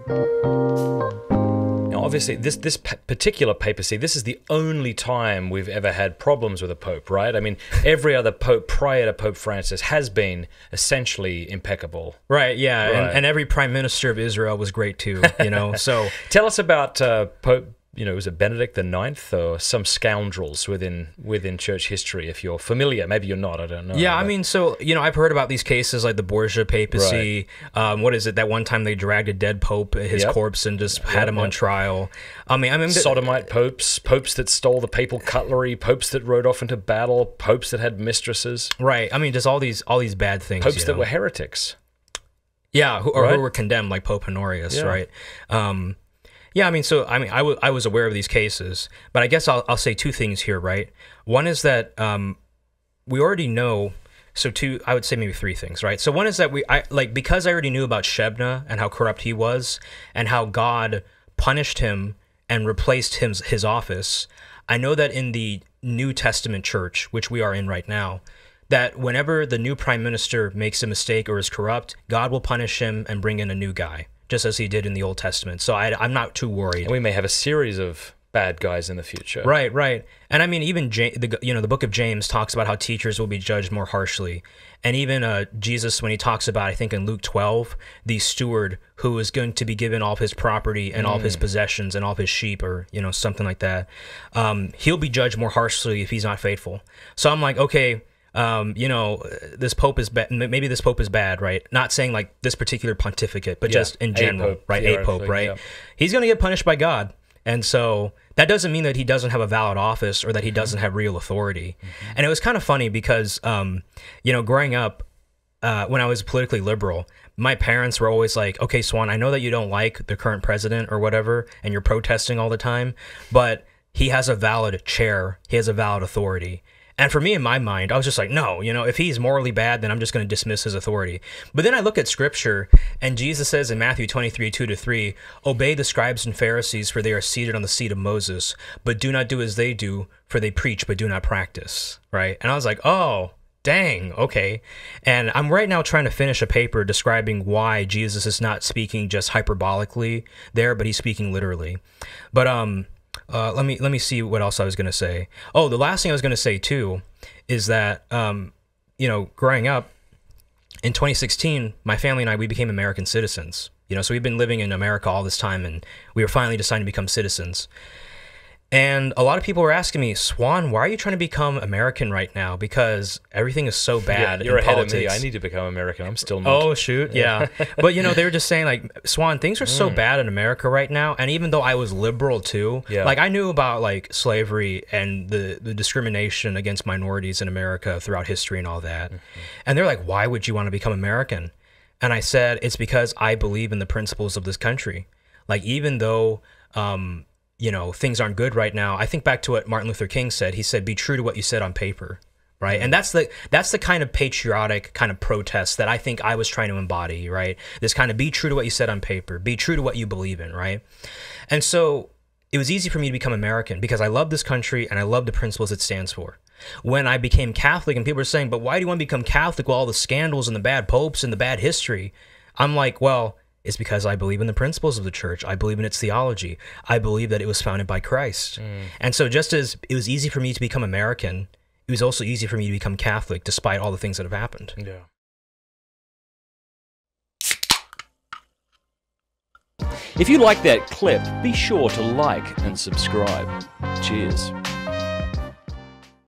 Now, obviously, this particular papacy, this is the only time we've ever had problems with a pope, right? I mean, every other pope prior to Pope Francis has been essentially impeccable. Right, yeah, Right. And every prime minister of Israel was great too, you know, so... Tell us about Pope, you know, was it Benedict the Ninth or some scoundrels within church history, if you're familiar? Maybe you're not, I don't know. Yeah, I mean, so, you know, I've heard about these cases like the Borgia papacy. Right. What is it? That one time they dragged a dead pope, his corpse, and just had him on trial. I mean, sodomite popes, popes that stole the papal cutlery, popes that rode off into battle, popes that had mistresses. Right. I mean, just all these bad things. Popes that were heretics. Yeah, who were condemned, like Pope Honorius, right? Yeah, I mean, so I was aware of these cases, but I guess I'll say two things here, right? One is that we already know. So I would say maybe three things, right? So one is that because I already knew about Shebna and how corrupt he was, and how God punished him and replaced his office. I know that in the New Testament church, which we are in right now, that whenever the new prime minister makes a mistake or is corrupt, God will punish him and bring in a new guy, just as he did in the Old Testament. So I'm not too worried. And we may have a series of bad guys in the future. Right, right. And I mean, even the book of James talks about how teachers will be judged more harshly. And even Jesus, when he talks about, I think in Luke 12, the steward who is going to be given all of his property and all of his possessions and all of his sheep, or, you know, something like that, he'll be judged more harshly if he's not faithful. So I'm like, okay, you know, this pope is bad. Maybe this pope is bad, right? Not saying like this particular pontificate, but just in general, right? A pope, right? Yeah. He's going to get punished by God. And so that doesn't mean that he doesn't have a valid office or that he doesn't have real authority. And it was kind of funny because, you know, growing up, when I was politically liberal, my parents were always like, okay, Suan, I know that you don't like the current president or whatever, and you're protesting all the time, but he has a valid chair. He has a valid authority. And for me, in my mind, I was just like, no, you know, if he's morally bad, then I'm just going to dismiss his authority. But then I look at scripture, and Jesus says in Matthew 23, 2-3, obey the scribes and Pharisees, for they are seated on the seat of Moses, but do not do as they do, for they preach, but do not practice, right? And I was like, oh, dang, okay. And I'm right now trying to finish a paper describing why Jesus is not speaking just hyperbolically there, but he's speaking literally. But, let me see what else I was going to say. Oh, the last thing I was going to say too is that, you know, growing up in 2016, my family and we became American citizens. You know, so we've been living in America all this time, and we were finally deciding to become citizens. And a lot of people were asking me, Suan, why are you trying to become American right now? Because everything is so bad in you're ahead politics. of me. I need to become American. I'm still not. Oh, shoot, yeah. But, you know, they were just saying, like, Suan, things are so bad in America right now. And even though I was liberal, too, like, I knew about, like, slavery and the discrimination against minorities in America throughout history and all that. And they're like, why would you want to become American? And I said, it's because I believe in the principles of this country. Like, even though... you know, things aren't good right now. I think back to what Martin Luther King said. He said, be true to what you said on paper, right? And that's the kind of patriotic kind of protest that I think I was trying to embody, right? This kind of be true to what you said on paper, be true to what you believe in, right? And so it was easy for me to become American because I love this country and I love the principles it stands for. When I became Catholic and people were saying, but why do you want to become Catholic with all the scandals and the bad popes and the bad history? I'm like, well... it's because I believe in the principles of the church. I believe in its theology. I believe that it was founded by Christ. And so just as it was easy for me to become American, it was also easy for me to become Catholic, despite all the things that have happened. Yeah. If you like that clip, be sure to like and subscribe. Cheers.